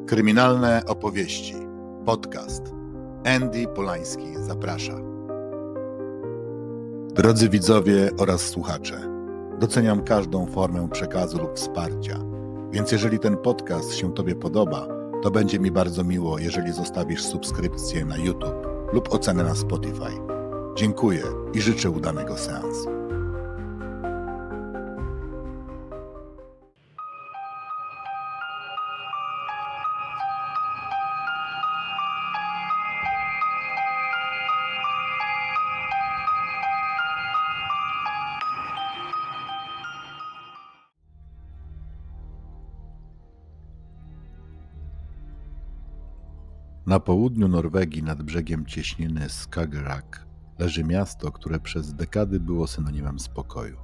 Kryminalne opowieści. Podcast. Andy Polański zaprasza. Drodzy widzowie oraz słuchacze, doceniam każdą formę przekazu lub wsparcia, więc jeżeli ten podcast się Tobie podoba, to będzie mi bardzo miło, jeżeli zostawisz subskrypcję na YouTube lub ocenę na Spotify. Dziękuję i życzę udanego seansu. Na południu Norwegii, nad brzegiem cieśniny Skagerrak, leży miasto, które przez dekady było synonimem spokoju.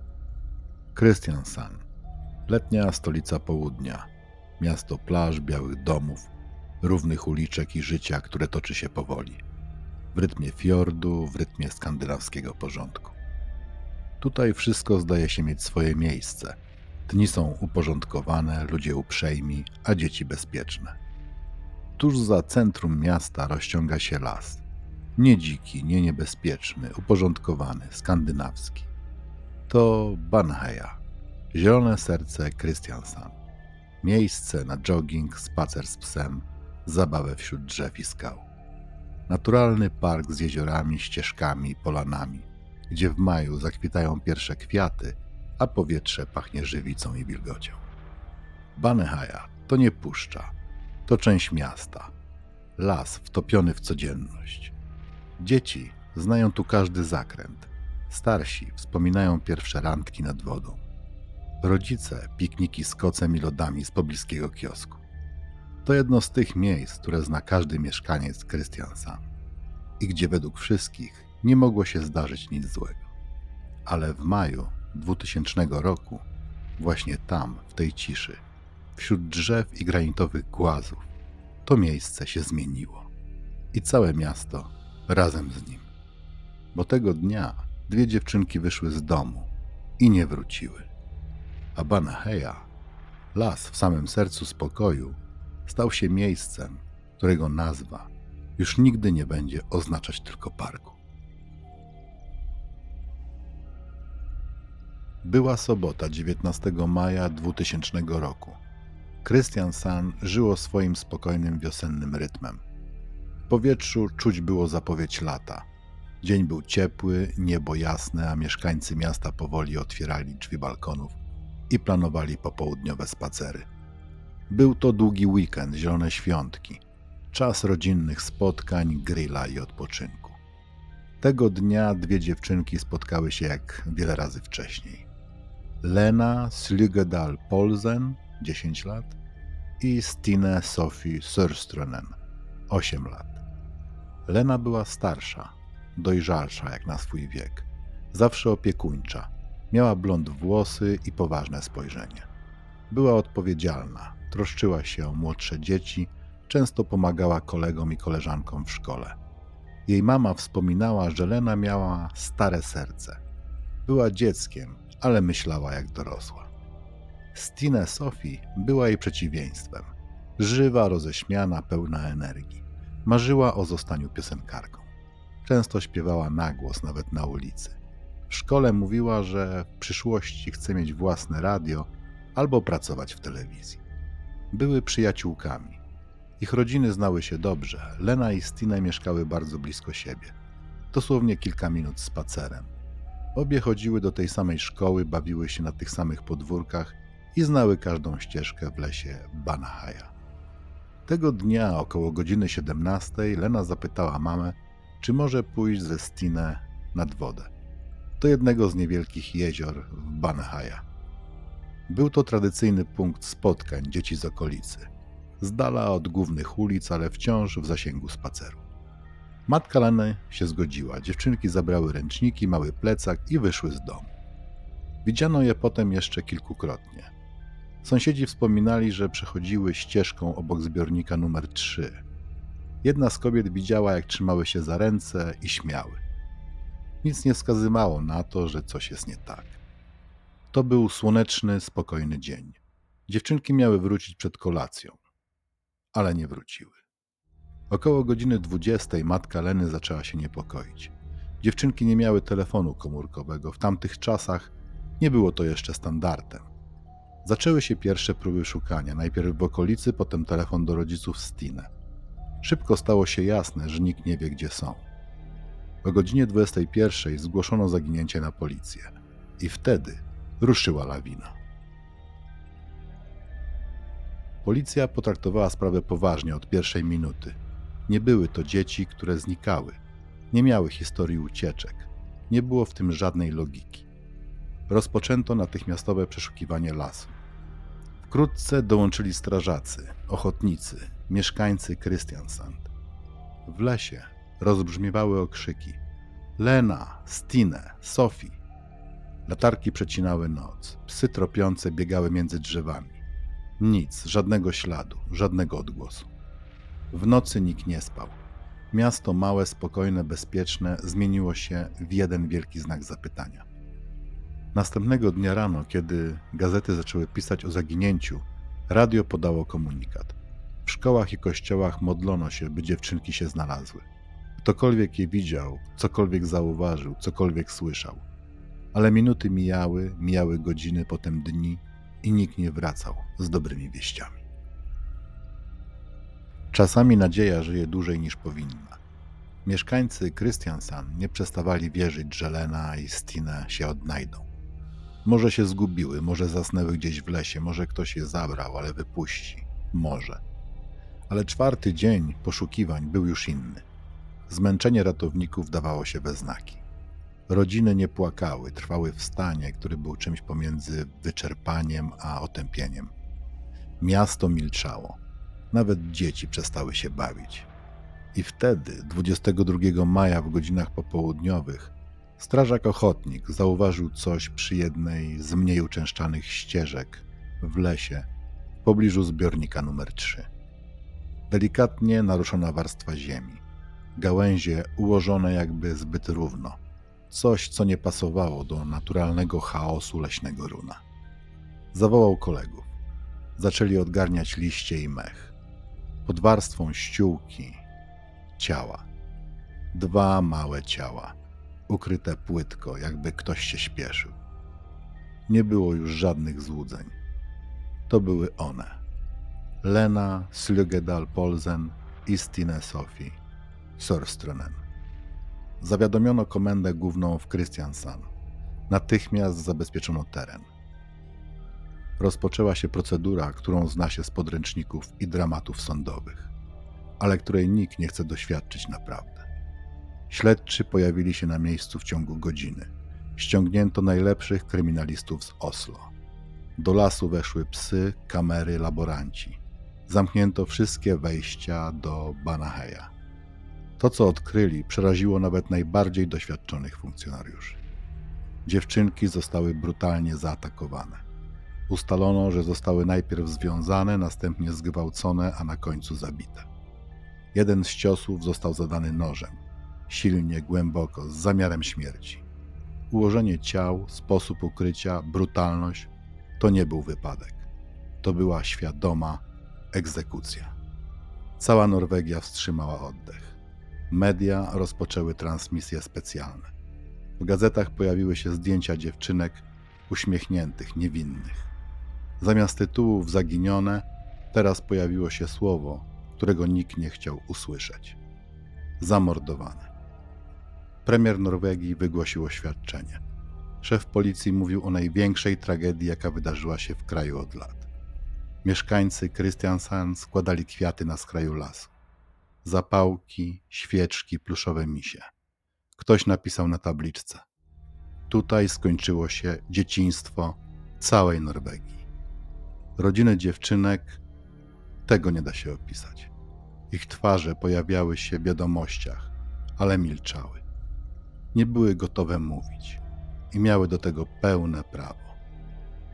Kristiansand, letnia stolica południa, miasto plaż, białych domów, równych uliczek i życia, które toczy się powoli, w rytmie fiordu, w rytmie skandynawskiego porządku. Tutaj wszystko zdaje się mieć swoje miejsce. Dni są uporządkowane, ludzie uprzejmi, a dzieci bezpieczne. Tuż za centrum miasta rozciąga się las. Nie dziki, nie niebezpieczny, uporządkowany, skandynawski. To Baneheia, zielone serce Kristiansand. Miejsce na jogging, spacer z psem, zabawę wśród drzew i skał. Naturalny park z jeziorami, ścieżkami, polanami, gdzie w maju zakwitają pierwsze kwiaty, a powietrze pachnie żywicą i wilgocią. Baneheia to nie puszcza. To część miasta. Las wtopiony w codzienność. Dzieci znają tu każdy zakręt. Starsi wspominają pierwsze randki nad wodą. Rodzice pikniki z kocem i lodami z pobliskiego kiosku. To jedno z tych miejsc, które zna każdy mieszkaniec Kristiansand i gdzie według wszystkich nie mogło się zdarzyć nic złego. Ale w maju 2000 roku, właśnie tam, w tej ciszy, wśród drzew i granitowych głazów, to miejsce się zmieniło. I całe miasto razem z nim. Bo tego dnia dwie dziewczynki wyszły z domu i nie wróciły. A Baneheia, las w samym sercu spokoju, stał się miejscem, którego nazwa już nigdy nie będzie oznaczać tylko parku. Była sobota 19 maja 2000 roku. Kristiansand żyło swoim spokojnym wiosennym rytmem. W powietrzu czuć było zapowiedź lata. Dzień był ciepły, niebo jasne, a mieszkańcy miasta powoli otwierali drzwi balkonów i planowali popołudniowe spacery. Był to długi weekend, zielone świątki, czas rodzinnych spotkań, grilla i odpoczynku. Tego dnia dwie dziewczynki spotkały się jak wiele razy wcześniej. Lena Slygedal Polsen, 10 lat, i Stine Sofie Sörströnen, 8 lat. Lena była starsza, dojrzalsza jak na swój wiek, zawsze opiekuńcza, miała blond włosy i poważne spojrzenie. Była odpowiedzialna, troszczyła się o młodsze dzieci, często pomagała kolegom i koleżankom w szkole. Jej mama wspominała, że Lena miała stare serce. Była dzieckiem, ale myślała jak dorosła. Stine Sofie była jej przeciwieństwem. Żywa, roześmiana, pełna energii. Marzyła o zostaniu piosenkarką. Często śpiewała na głos, nawet na ulicy. W szkole mówiła, że w przyszłości chce mieć własne radio albo pracować w telewizji. Były przyjaciółkami. Ich rodziny znały się dobrze. Lena i Stine mieszkały bardzo blisko siebie. Dosłownie kilka minut spacerem. Obie chodziły do tej samej szkoły, bawiły się na tych samych podwórkach i znały każdą ścieżkę w lesie Baneheia. Tego dnia około godziny 17 Lena zapytała mamę, czy może pójść ze Stine nad wodę, do jednego z niewielkich jezior w Baneheia. Był to tradycyjny punkt spotkań dzieci z okolicy, z dala od głównych ulic, ale wciąż w zasięgu spaceru. Matka Leny się zgodziła, dziewczynki zabrały ręczniki, mały plecak i wyszły z domu. Widziano je potem jeszcze kilkukrotnie. Sąsiedzi wspominali, że przechodziły ścieżką obok zbiornika numer 3. Jedna z kobiet widziała, jak trzymały się za ręce i śmiały. Nic nie wskazywało na to, że coś jest nie tak. To był słoneczny, spokojny dzień. Dziewczynki miały wrócić przed kolacją. ale nie wróciły. Około godziny 20 matka Leny zaczęła się niepokoić. Dziewczynki nie miały telefonu komórkowego. W tamtych czasach nie było to jeszcze standardem. Zaczęły się pierwsze próby szukania. Najpierw w okolicy, potem telefon do rodziców Stine. Szybko stało się jasne, że nikt nie wie, gdzie są. O godzinie 21 zgłoszono zaginięcie na policję. I wtedy ruszyła lawina. Policja potraktowała sprawę poważnie od pierwszej minuty. Nie były to dzieci, które znikały. Nie miały historii ucieczek. Nie było w tym żadnej logiki. Rozpoczęto natychmiastowe przeszukiwanie lasu. Wkrótce dołączyli strażacy, ochotnicy, mieszkańcy Kristiansand. W lesie rozbrzmiewały okrzyki: Lena, Stine, Sophie. Latarki przecinały noc. Psy tropiące biegały między drzewami. Nic, żadnego śladu, żadnego odgłosu. W nocy nikt nie spał. Miasto małe, spokojne, bezpieczne zmieniło się w jeden wielki znak zapytania. Następnego dnia rano, kiedy gazety zaczęły pisać o zaginięciu, radio podało komunikat. W szkołach i kościołach modlono się, by dziewczynki się znalazły. Ktokolwiek je widział, cokolwiek zauważył, cokolwiek słyszał. Ale minuty mijały godziny, potem dni i nikt nie wracał z dobrymi wieściami. Czasami nadzieja żyje dłużej niż powinna. Mieszkańcy Kristiansand nie przestawali wierzyć, że Lena i Stine się odnajdą. Może się zgubiły, może zasnęły gdzieś w lesie, może ktoś je zabrał, ale wypuści. Może. Ale 4. dzień poszukiwań był już inny. Zmęczenie ratowników dawało się we znaki. Rodziny nie płakały, trwały w stanie, który był czymś pomiędzy wyczerpaniem a otępieniem. Miasto milczało. Nawet dzieci przestały się bawić. I wtedy, 22 maja w godzinach popołudniowych, strażak ochotnik zauważył coś przy jednej z mniej uczęszczanych ścieżek w lesie w pobliżu zbiornika numer 3. Delikatnie naruszona warstwa ziemi. Gałęzie ułożone jakby zbyt równo. Coś, co nie pasowało do naturalnego chaosu leśnego runa. Zawołał kolegów. Zaczęli odgarniać liście i mech. Pod warstwą ściółki ciała. 2 małe ciała, ukryte płytko, jakby ktoś się śpieszył. Nie było już żadnych złudzeń. To były one. Lena Slugedal Polsen i Stine Sophie Sorströnen. Zawiadomiono komendę główną w Kristiansand. Natychmiast zabezpieczono teren. Rozpoczęła się procedura, którą zna się z podręczników i dramatów sądowych, ale której nikt nie chce doświadczyć naprawdę. Śledczy pojawili się na miejscu w ciągu godziny. Ściągnięto najlepszych kryminalistów z Oslo. Do lasu weszły psy, kamery, laboranci. Zamknięto wszystkie wejścia do Banaheja. To, co odkryli, przeraziło nawet najbardziej doświadczonych funkcjonariuszy. Dziewczynki zostały brutalnie zaatakowane. Ustalono, że zostały najpierw związane, następnie zgwałcone, a na końcu zabite. Jeden z ciosów został zadany nożem, silnie, głęboko, z zamiarem śmierci. Ułożenie ciał, sposób ukrycia, brutalność to nie był wypadek. To była świadoma egzekucja. Cała Norwegia wstrzymała oddech. Media rozpoczęły transmisje specjalne. W gazetach pojawiły się zdjęcia dziewczynek uśmiechniętych, niewinnych. Zamiast tytułów zaginione, teraz pojawiło się słowo, którego nikt nie chciał usłyszeć. Zamordowane. Premier Norwegii wygłosił oświadczenie. Szef policji mówił o największej tragedii, jaka wydarzyła się w kraju od lat. Mieszkańcy Kristiansand składali kwiaty na skraju lasu. Zapałki, świeczki, pluszowe misie. Ktoś napisał na tabliczce: tutaj skończyło się dzieciństwo całej Norwegii. Rodziny dziewczynek, tego nie da się opisać. Ich twarze pojawiały się w wiadomościach, ale milczały. Nie były gotowe mówić i miały do tego pełne prawo.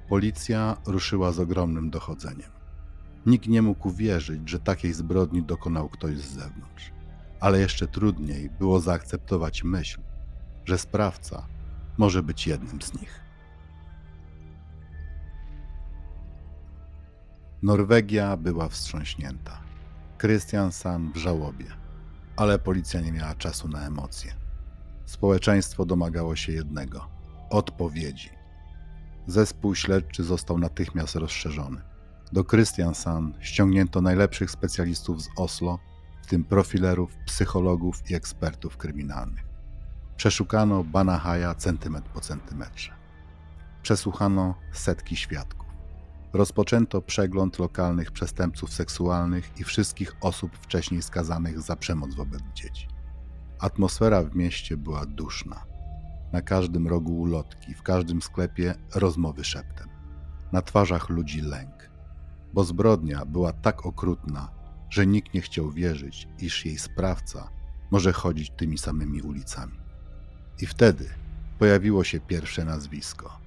Policja ruszyła z ogromnym dochodzeniem. Nikt nie mógł uwierzyć, że takiej zbrodni dokonał ktoś z zewnątrz. Ale jeszcze trudniej było zaakceptować myśl, że sprawca może być jednym z nich. Norwegia była wstrząśnięta. Christian San w żałobie, ale policja nie miała czasu na emocje. Społeczeństwo domagało się jednego – odpowiedzi. Zespół śledczy został natychmiast rozszerzony. Do Christian San ściągnięto najlepszych specjalistów z Oslo, w tym profilerów, psychologów i ekspertów kryminalnych. Przeszukano Banahaja centymetr po centymetrze. Przesłuchano setki świadków. Rozpoczęto przegląd lokalnych przestępców seksualnych i wszystkich osób wcześniej skazanych za przemoc wobec dzieci. Atmosfera w mieście była duszna. Na każdym rogu ulotki, w każdym sklepie rozmowy szeptem. Na twarzach ludzi lęk, bo zbrodnia była tak okrutna, że nikt nie chciał wierzyć, iż jej sprawca może chodzić tymi samymi ulicami. I wtedy pojawiło się pierwsze nazwisko.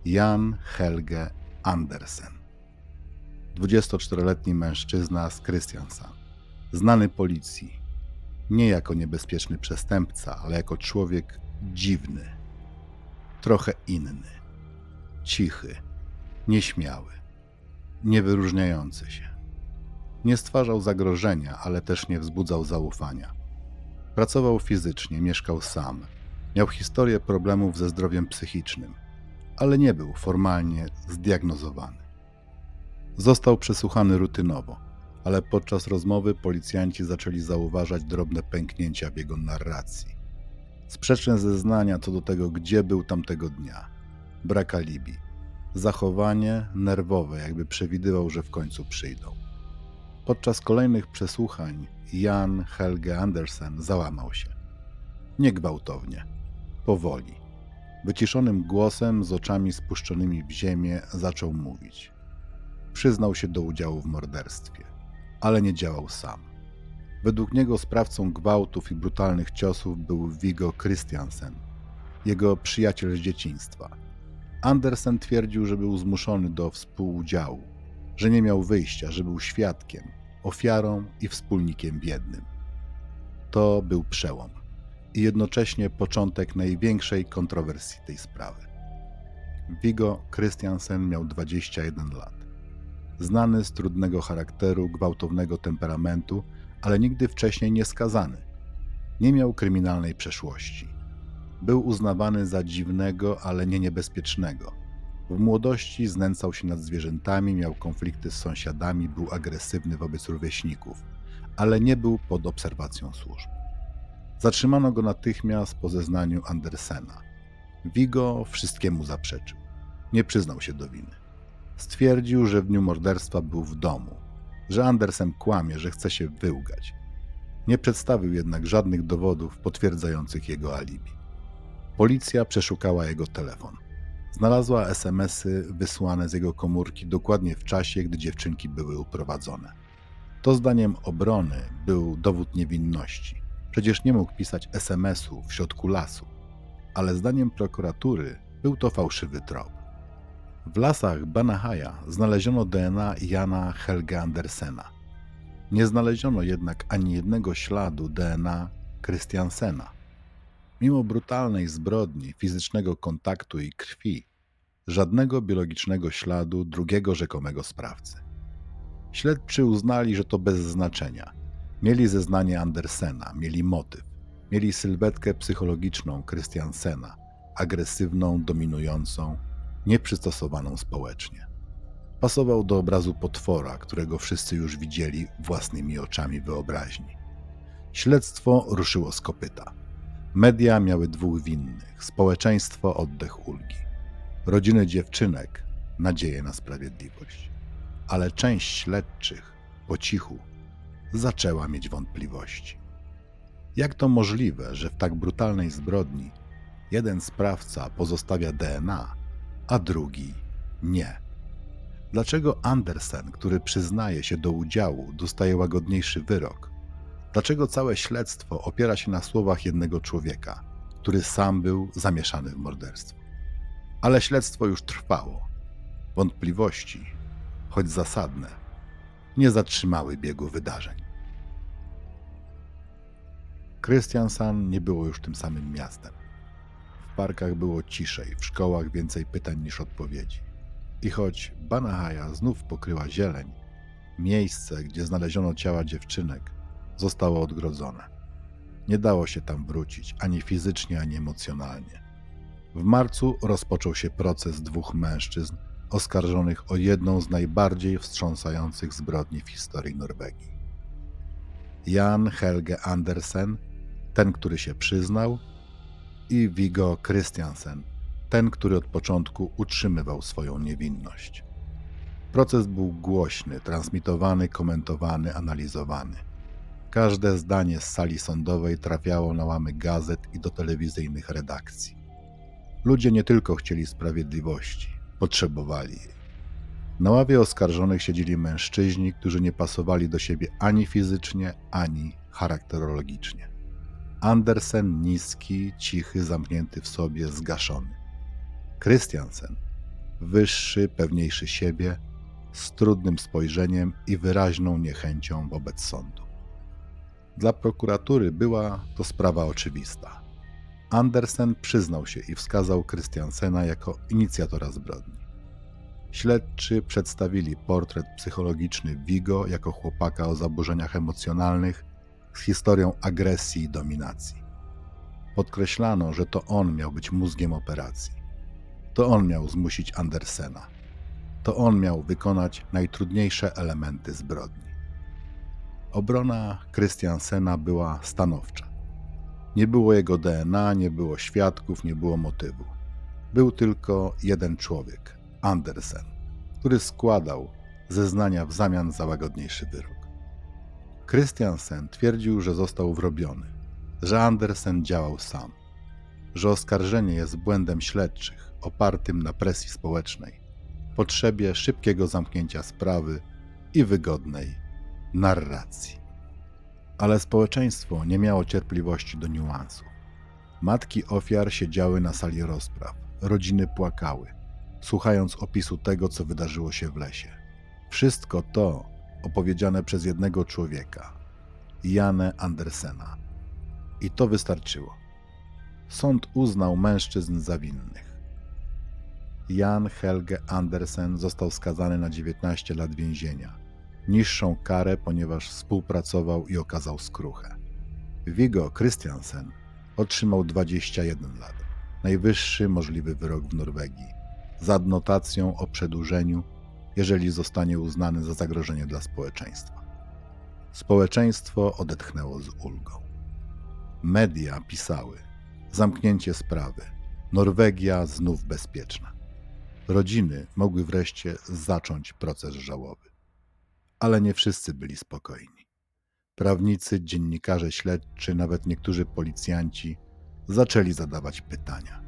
Jan Helge Andersen. 24-letni mężczyzna z Kristiansand, znany policji, nie jako niebezpieczny przestępca, ale jako człowiek dziwny, trochę inny, cichy, nieśmiały, niewyróżniający się. Nie stwarzał zagrożenia, ale też nie wzbudzał zaufania. Pracował fizycznie, mieszkał sam, miał historię problemów ze zdrowiem psychicznym, ale nie był formalnie zdiagnozowany. Został przesłuchany rutynowo, ale podczas rozmowy policjanci zaczęli zauważać drobne pęknięcia w jego narracji. Sprzeczne zeznania co do tego, gdzie był tamtego dnia. Brak alibi. Zachowanie nerwowe, jakby przewidywał, że w końcu przyjdą. Podczas kolejnych przesłuchań Jan Helge Andersen załamał się. Nie gwałtownie, powoli. Wyciszonym głosem, z oczami spuszczonymi w ziemię, zaczął mówić. Przyznał się do udziału w morderstwie, ale nie działał sam. Według niego sprawcą gwałtów i brutalnych ciosów był Viggo Kristiansen, jego przyjaciel z dzieciństwa. Andersen twierdził, że był zmuszony do współudziału, że nie miał wyjścia, że był świadkiem, ofiarą i wspólnikiem biednym. To był przełom i jednocześnie początek największej kontrowersji tej sprawy. Viggo Kristiansen miał 21 lat. Znany z trudnego charakteru, gwałtownego temperamentu, ale nigdy wcześniej nie skazany. Nie miał kryminalnej przeszłości. Był uznawany za dziwnego, ale nie niebezpiecznego. W młodości znęcał się nad zwierzętami, miał konflikty z sąsiadami, był agresywny wobec rówieśników, ale nie był pod obserwacją służb. Zatrzymano go natychmiast po zeznaniu Andersena. Viggo wszystkiemu zaprzeczył. Nie przyznał się do winy. Stwierdził, że w dniu morderstwa był w domu, że Andersen kłamie, że chce się wyłgać. Nie przedstawił jednak żadnych dowodów potwierdzających jego alibi. Policja przeszukała jego telefon. Znalazła SMS-y wysłane z jego komórki dokładnie w czasie, gdy dziewczynki były uprowadzone. To zdaniem obrony był dowód niewinności. Przecież nie mógł pisać SMS-u w środku lasu. Ale zdaniem prokuratury był to fałszywy trop. W lasach Banahaja znaleziono DNA Jana Helge Andersena. Nie znaleziono jednak ani jednego śladu DNA Kristiansena. Mimo brutalnej zbrodni, fizycznego kontaktu i krwi, żadnego biologicznego śladu drugiego rzekomego sprawcy. Śledczy uznali, że to bez znaczenia. Mieli zeznanie Andersena, mieli motyw, mieli sylwetkę psychologiczną Kristiansena, agresywną, dominującą, nieprzystosowaną społecznie. Pasował do obrazu potwora, którego wszyscy już widzieli własnymi oczami wyobraźni. Śledztwo ruszyło z kopyta. Media miały dwóch winnych, społeczeństwo oddech ulgi. Rodziny dziewczynek nadzieję na sprawiedliwość. Ale część śledczych po cichu zaczęła mieć wątpliwości. Jak to możliwe, że w tak brutalnej zbrodni jeden sprawca pozostawia DNA, a drugi nie? Dlaczego Andersen, który przyznaje się do udziału, dostaje łagodniejszy wyrok? Dlaczego całe śledztwo opiera się na słowach jednego człowieka, który sam był zamieszany w morderstwo? Ale śledztwo już trwało. Wątpliwości, choć zasadne, nie zatrzymały biegu wydarzeń. Kristiansand nie było już tym samym miastem. W parkach było ciszej, w szkołach więcej pytań niż odpowiedzi. I choć Banahaja znów pokryła zieleń, Miejsce, gdzie znaleziono ciała dziewczynek, zostało odgrodzone. Nie dało się tam wrócić ani fizycznie, ani emocjonalnie. W marcu rozpoczął się proces dwóch mężczyzn oskarżonych o jedną z najbardziej wstrząsających zbrodni w historii Norwegii. Jan Helge Andersen, ten, który się przyznał, i Viggo Kristiansen, ten, który od początku utrzymywał swoją niewinność. Proces był głośny, transmitowany, komentowany, analizowany. Każde zdanie z sali sądowej trafiało na łamy gazet i do telewizyjnych redakcji. Ludzie nie tylko chcieli sprawiedliwości, potrzebowali jej. Na ławie oskarżonych siedzieli mężczyźni, którzy nie pasowali do siebie ani fizycznie, ani charakterologicznie. Andersen niski, cichy, zamknięty w sobie, zgaszony. Kristiansen wyższy, pewniejszy siebie, z trudnym spojrzeniem i wyraźną niechęcią wobec sądu. Dla prokuratury była to sprawa oczywista. Andersen przyznał się i wskazał Kristiansena jako inicjatora zbrodni. Śledczy przedstawili portret psychologiczny Viggo jako chłopaka o zaburzeniach emocjonalnych z historią agresji i dominacji. Podkreślano, że to on miał być mózgiem operacji. To on miał zmusić Andersena. To on miał wykonać najtrudniejsze elementy zbrodni. Obrona Kristiansena była stanowcza. Nie było jego DNA, nie było świadków, nie było motywu. Był tylko jeden człowiek, Andersen, który składał zeznania w zamian za łagodniejszy wyrok. Kristiansen twierdził, że został wrobiony, że Andersen działał sam, że oskarżenie jest błędem śledczych opartym na presji społecznej, potrzebie szybkiego zamknięcia sprawy i wygodnej narracji. Ale społeczeństwo nie miało cierpliwości do niuansów. Matki ofiar siedziały na sali rozpraw, rodziny płakały, słuchając opisu tego, co wydarzyło się w lesie. Wszystko to opowiedziane przez jednego człowieka, Janę Andersena. I to wystarczyło. Sąd uznał mężczyzn za winnych. Jan Helge Andersen został skazany na 19 lat więzienia. Niższą karę, ponieważ współpracował i okazał skruchę. Viggo Kristiansen otrzymał 21 lat, najwyższy możliwy wyrok w Norwegii, z adnotacją o przedłużeniu, jeżeli zostanie uznany za zagrożenie dla społeczeństwa. Społeczeństwo odetchnęło z ulgą. Media pisały: zamknięcie sprawy, Norwegia znów bezpieczna. Rodziny mogły wreszcie zacząć proces żałoby. Ale nie wszyscy byli spokojni. Prawnicy, dziennikarze śledczy, nawet niektórzy policjanci zaczęli zadawać pytania.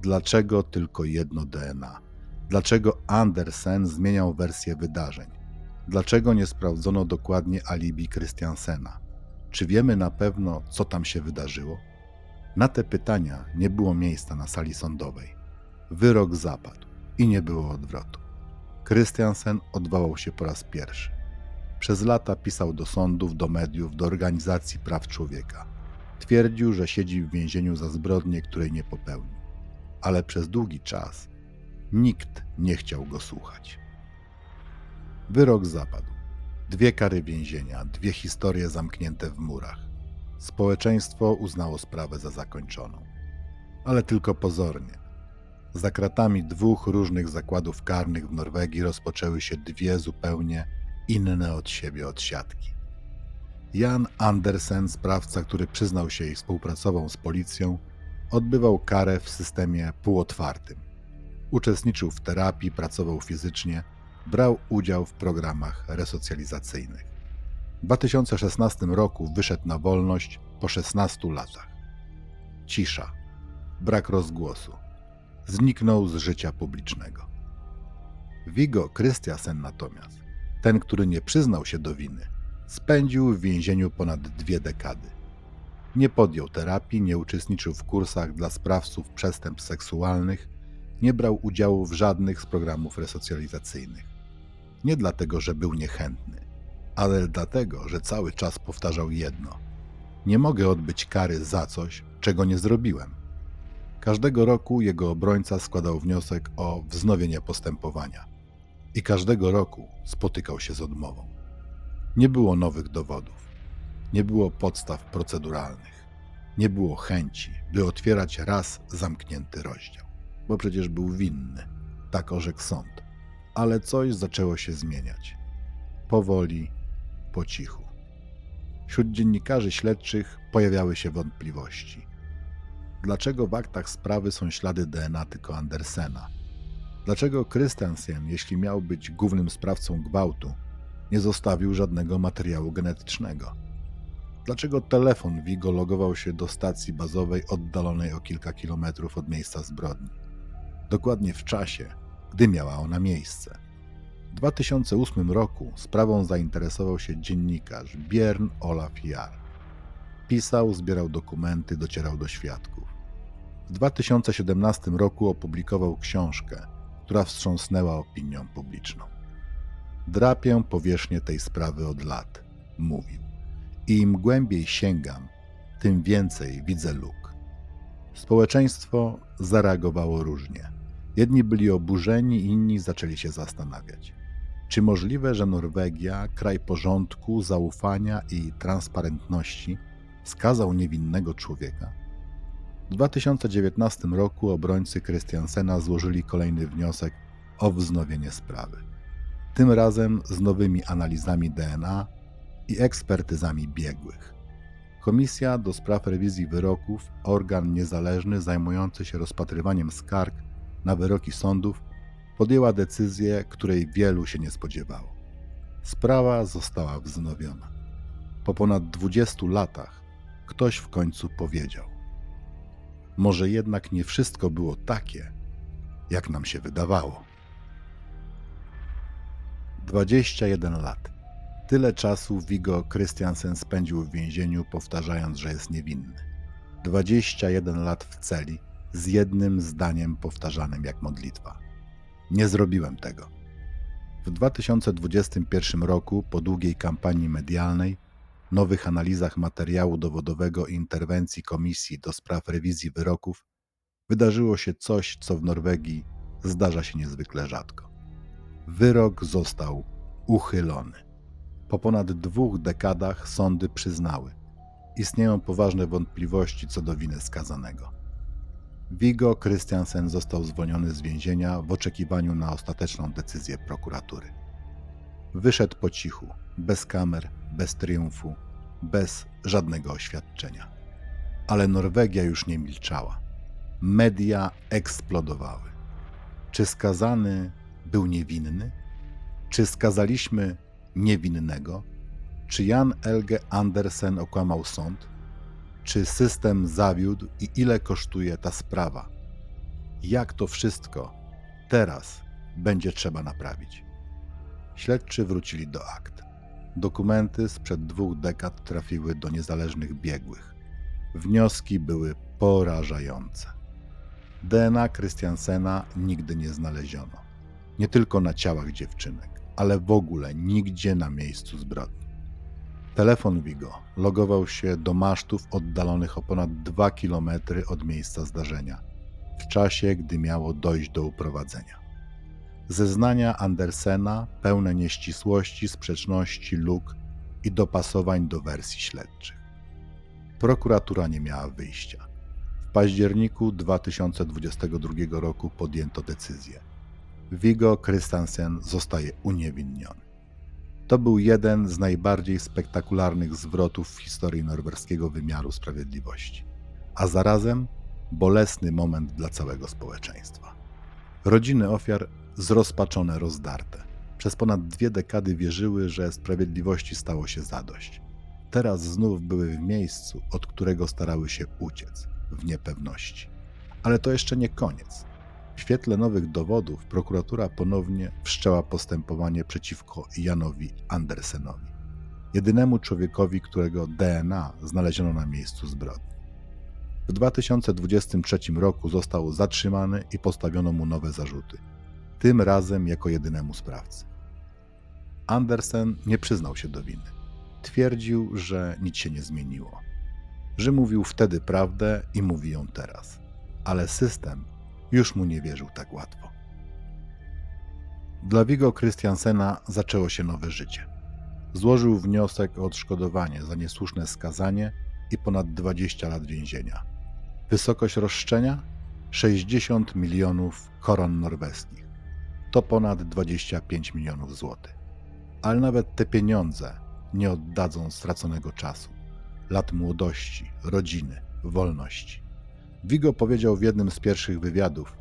Dlaczego tylko jedno DNA? Dlaczego Andersen zmieniał wersję wydarzeń? Dlaczego nie sprawdzono dokładnie alibi Kristiansena? Czy wiemy na pewno, co tam się wydarzyło? Na te pytania nie było miejsca na sali sądowej. Wyrok zapadł i nie było odwrotu. Kristiansen odwołał się po raz pierwszy. Przez lata pisał do sądów, do mediów, do organizacji praw człowieka. Twierdził, że siedzi w więzieniu za zbrodnię, której nie popełnił. Ale przez długi czas nikt nie chciał go słuchać. Wyrok zapadł. 2 kary więzienia, 2 historie zamknięte w murach. Społeczeństwo uznało sprawę za zakończoną. Ale tylko pozornie. Za kratami 2 różnych zakładów karnych w Norwegii rozpoczęły się 2 zupełnie inne od siebie odsiadki. Jan Andersen, sprawca, który przyznał się i współpracował z policją, odbywał karę w systemie półotwartym. Uczestniczył w terapii, pracował fizycznie, brał udział w programach resocjalizacyjnych. W 2016 roku wyszedł na wolność po 16 latach. Cisza, brak rozgłosu. Zniknął z życia publicznego. Viggo Kristiansen natomiast, ten, który nie przyznał się do winy, spędził w więzieniu ponad 2 dekady. Nie podjął terapii, nie uczestniczył w kursach dla sprawców przestępstw seksualnych, nie brał udziału w żadnych z programów resocjalizacyjnych. Nie dlatego, że był niechętny, ale dlatego, że cały czas powtarzał jedno: nie mogę odbyć kary za coś, czego nie zrobiłem. Każdego roku jego obrońca składał wniosek o wznowienie postępowania. I każdego roku spotykał się z odmową. Nie było nowych dowodów, nie było podstaw proceduralnych, nie było chęci, by otwierać raz zamknięty rozdział, bo przecież był winny, tak orzekł sąd. Ale coś zaczęło się zmieniać. Powoli, po cichu. Wśród dziennikarzy śledczych pojawiały się wątpliwości. Dlaczego w aktach sprawy są ślady DNA tylko Andersena? Dlaczego Christensen, jeśli miał być głównym sprawcą gwałtu, nie zostawił żadnego materiału genetycznego? Dlaczego telefon Viggo logował się do stacji bazowej oddalonej o kilka kilometrów od miejsca zbrodni? Dokładnie w czasie, gdy miała ona miejsce. W 2008 roku sprawą zainteresował się dziennikarz Björn Olaf Jar. Pisał, zbierał dokumenty, docierał do świadków. W 2017 roku opublikował książkę, która wstrząsnęła opinią publiczną. Drapię powierzchnię tej sprawy od lat, mówił. I im głębiej sięgam, tym więcej widzę luk. Społeczeństwo zareagowało różnie. Jedni byli oburzeni, inni zaczęli się zastanawiać. Czy możliwe, że Norwegia, kraj porządku, zaufania i transparentności, skazał niewinnego człowieka? W 2019 roku obrońcy Christiansena złożyli kolejny wniosek o wznowienie sprawy. Tym razem z nowymi analizami DNA i ekspertyzami biegłych. Komisja do spraw rewizji wyroków, organ niezależny zajmujący się rozpatrywaniem skarg na wyroki sądów, podjęła decyzję, której wielu się nie spodziewało. Sprawa została wznowiona. Po ponad 20 latach ktoś w końcu powiedział: może jednak nie wszystko było takie, jak nam się wydawało. 21 lat. Tyle czasu Viggo Christiansen spędził w więzieniu, powtarzając, że jest niewinny. 21 lat w celi z jednym zdaniem powtarzanym jak modlitwa. Nie zrobiłem tego. W 2021 roku, po długiej kampanii medialnej, nowych analizach materiału dowodowego i interwencji Komisji do spraw rewizji wyroków, wydarzyło się coś, co w Norwegii zdarza się niezwykle rzadko. Wyrok został uchylony. Po ponad 2 dekadach sądy przyznały: istnieją poważne wątpliwości co do winy skazanego. Viggo Christiansen został zwolniony z więzienia w oczekiwaniu na ostateczną decyzję prokuratury. Wyszedł po cichu, bez kamer, bez triumfu, bez żadnego oświadczenia. Ale Norwegia już nie milczała. Media eksplodowały. Czy skazany był niewinny? Czy skazaliśmy niewinnego? Czy Jan Helge Andersen okłamał sąd? Czy system zawiódł i ile kosztuje ta sprawa? Jak to wszystko teraz będzie trzeba naprawić? Śledczy wrócili do akt. Dokumenty sprzed 2 dekad trafiły do niezależnych biegłych. Wnioski były porażające. DNA Christiansena nigdy nie znaleziono. Nie tylko na ciałach dziewczynek, ale w ogóle nigdzie na miejscu zbrodni. Telefon Viggo logował się do masztów oddalonych o ponad 2 km od miejsca zdarzenia, w czasie, gdy miało dojść do uprowadzenia. Zeznania Andersena pełne nieścisłości, sprzeczności, luk i dopasowań do wersji śledczych. Prokuratura nie miała wyjścia. W październiku 2022 roku podjęto decyzję. Viggo Christiansen zostaje uniewinniony. To był jeden z najbardziej spektakularnych zwrotów w historii norweskiego wymiaru sprawiedliwości, a zarazem bolesny moment dla całego społeczeństwa. Rodziny ofiar zrozpaczone, rozdarte. Przez ponad 2 dekady wierzyły, że sprawiedliwości stało się zadość. Teraz znów były w miejscu, od którego starały się uciec, w niepewności. Ale to jeszcze nie koniec. W świetle nowych dowodów prokuratura ponownie wszczęła postępowanie przeciwko Janowi Andersenowi, jedynemu człowiekowi, którego DNA znaleziono na miejscu zbrodni. W 2023 roku został zatrzymany i postawiono mu nowe zarzuty, tym razem jako jedynemu sprawcy. Andersen nie przyznał się do winy. Twierdził, że nic się nie zmieniło, że mówił wtedy prawdę i mówi ją teraz, ale system już mu nie wierzył tak łatwo. Dla Viggo Christiansena zaczęło się nowe życie. Złożył wniosek o odszkodowanie za niesłuszne skazanie i ponad 20 lat więzienia. Wysokość roszczenia? 60 milionów koron norweskich. To ponad 25 milionów złotych. Ale nawet te pieniądze nie oddadzą straconego czasu, lat młodości, rodziny, wolności. Viggo powiedział w jednym z pierwszych wywiadów: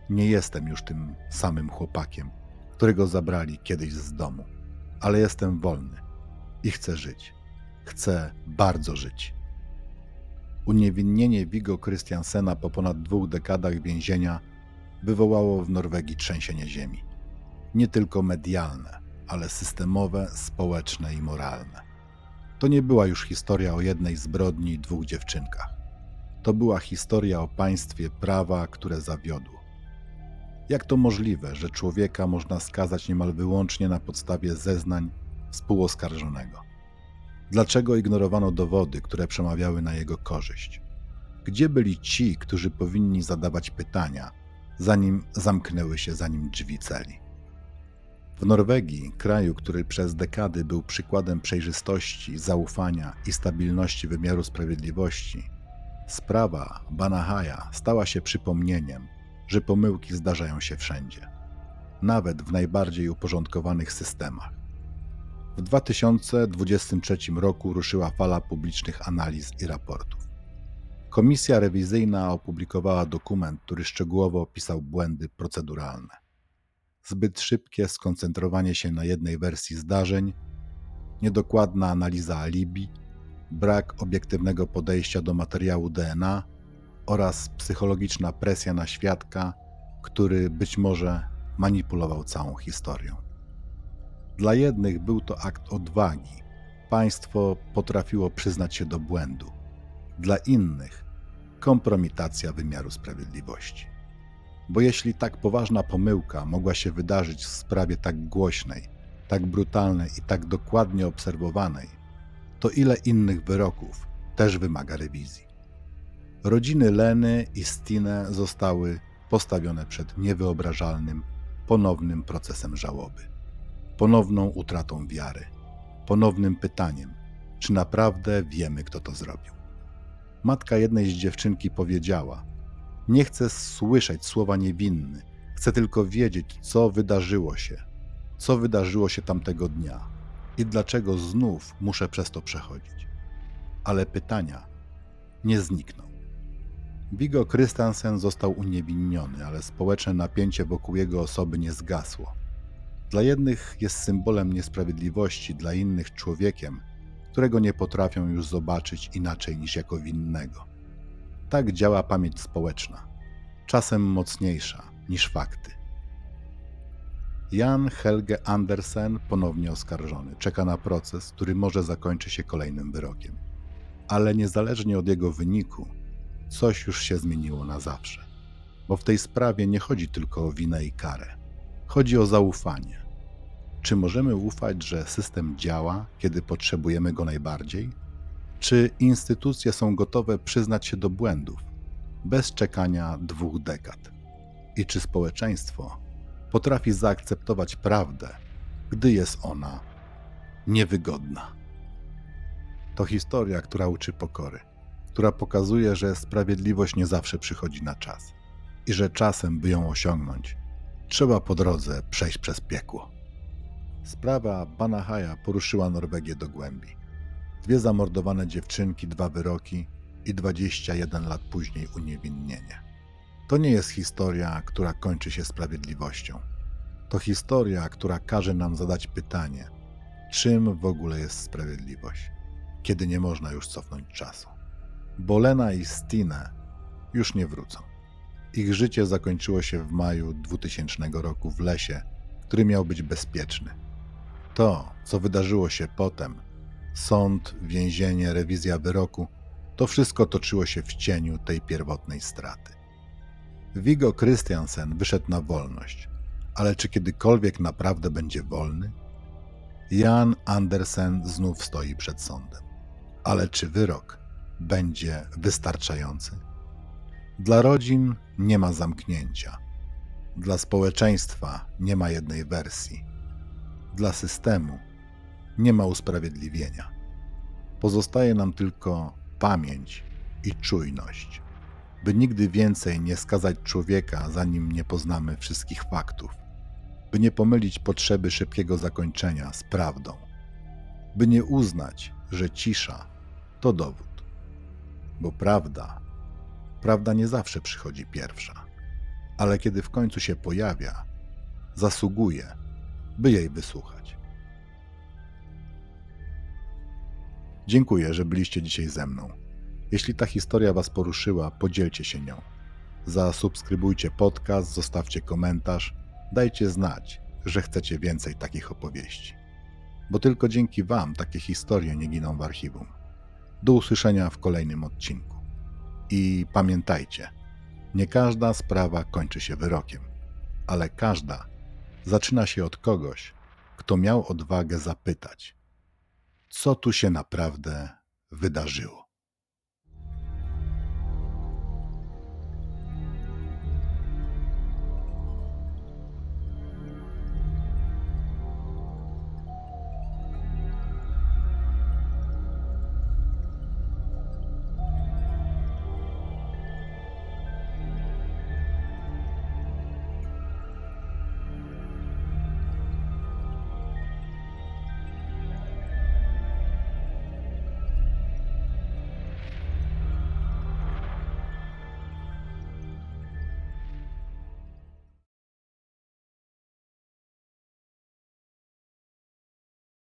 nie jestem już tym samym chłopakiem, którego zabrali kiedyś z domu, ale jestem wolny i chcę żyć. Chcę bardzo żyć. Uniewinnienie Viggo Christiansena po ponad 2 dekadach więzienia wywołało w Norwegii trzęsienie ziemi. Nie tylko medialne, ale systemowe, społeczne i moralne. To nie była już historia o jednej zbrodni i 2 dziewczynkach. To była historia o państwie prawa, które zawiodło. Jak to możliwe, że człowieka można skazać niemal wyłącznie na podstawie zeznań współoskarżonego? Dlaczego ignorowano dowody, które przemawiały na jego korzyść? Gdzie byli ci, którzy powinni zadawać pytania, zanim zamknęły się za nim drzwi celi? W Norwegii, kraju, który przez dekady był przykładem przejrzystości, zaufania i stabilności wymiaru sprawiedliwości, sprawa Baneheia stała się przypomnieniem, że pomyłki zdarzają się wszędzie, nawet w najbardziej uporządkowanych systemach. W 2023 roku ruszyła fala publicznych analiz i raportów. Komisja rewizyjna opublikowała dokument, który szczegółowo opisał błędy proceduralne. Zbyt szybkie skoncentrowanie się na jednej wersji zdarzeń, niedokładna analiza alibi, brak obiektywnego podejścia do materiału DNA oraz psychologiczna presja na świadka, który być może manipulował całą historią. Dla jednych był to akt odwagi. Państwo potrafiło przyznać się do błędu. Dla innych kompromitacja wymiaru sprawiedliwości. Bo jeśli tak poważna pomyłka mogła się wydarzyć w sprawie tak głośnej, tak brutalnej i tak dokładnie obserwowanej, to ile innych wyroków też wymaga rewizji. Rodziny Leny i Stine zostały postawione przed niewyobrażalnym, ponownym procesem żałoby, ponowną utratą wiary, ponownym pytaniem, czy naprawdę wiemy, kto to zrobił. Matka jednej z dziewczynki powiedziała: nie chcę słyszeć słowa niewinny, chcę tylko wiedzieć, co wydarzyło się tamtego dnia i dlaczego znów muszę przez to przechodzić. Ale pytania nie znikną. Viggo Christiansen został uniewinniony, ale społeczne napięcie wokół jego osoby nie zgasło. Dla jednych jest symbolem niesprawiedliwości, dla innych człowiekiem, którego nie potrafią już zobaczyć inaczej niż jako winnego. Tak działa pamięć społeczna, czasem mocniejsza niż fakty. Jan Helge Andersen, ponownie oskarżony, czeka na proces, który może zakończy się kolejnym wyrokiem. Ale niezależnie od jego wyniku, coś już się zmieniło na zawsze. Bo w tej sprawie nie chodzi tylko o winę i karę. Chodzi o zaufanie. Czy możemy ufać, że system działa, kiedy potrzebujemy go najbardziej? Czy instytucje są gotowe przyznać się do błędów, bez czekania 2 dekad? I czy społeczeństwo potrafi zaakceptować prawdę, gdy jest ona niewygodna? To historia, która uczy pokory, która pokazuje, że sprawiedliwość nie zawsze przychodzi na czas i że czasem, by ją osiągnąć, trzeba po drodze przejść przez piekło. Sprawa Baneheia poruszyła Norwegię do głębi. 2 zamordowane dziewczynki, 2 wyroki i 21 lat później uniewinnienie. To nie jest historia, która kończy się sprawiedliwością. To historia, która każe nam zadać pytanie, czym w ogóle jest sprawiedliwość, kiedy nie można już cofnąć czasu. Bo Lena i Stine już nie wrócą. Ich życie zakończyło się w maju 2000 roku w lesie, który miał być bezpieczny. To, co wydarzyło się potem, sąd, więzienie, rewizja wyroku, to wszystko toczyło się w cieniu tej pierwotnej straty. Viggo Christiansen wyszedł na wolność, ale czy kiedykolwiek naprawdę będzie wolny? Jan Andersen znów stoi przed sądem. Ale czy wyrok będzie wystarczający? Dla rodzin nie ma zamknięcia. Dla społeczeństwa nie ma jednej wersji. Dla systemu nie ma usprawiedliwienia. Pozostaje nam tylko pamięć i czujność, by nigdy więcej nie skazać człowieka, zanim nie poznamy wszystkich faktów, by nie pomylić potrzeby szybkiego zakończenia z prawdą, by nie uznać, że cisza to dowód, bo prawda nie zawsze przychodzi pierwsza, ale kiedy w końcu się pojawia, zasługuje, by jej wysłuchać. Dziękuję, że byliście dzisiaj ze mną. Jeśli ta historia Was poruszyła, podzielcie się nią. Zasubskrybujcie podcast, zostawcie komentarz, dajcie znać, że chcecie więcej takich opowieści. Bo tylko dzięki Wam takie historie nie giną w archiwum. Do usłyszenia w kolejnym odcinku. I pamiętajcie, nie każda sprawa kończy się wyrokiem, ale każda zaczyna się od kogoś, kto miał odwagę zapytać, co tu się naprawdę wydarzyło.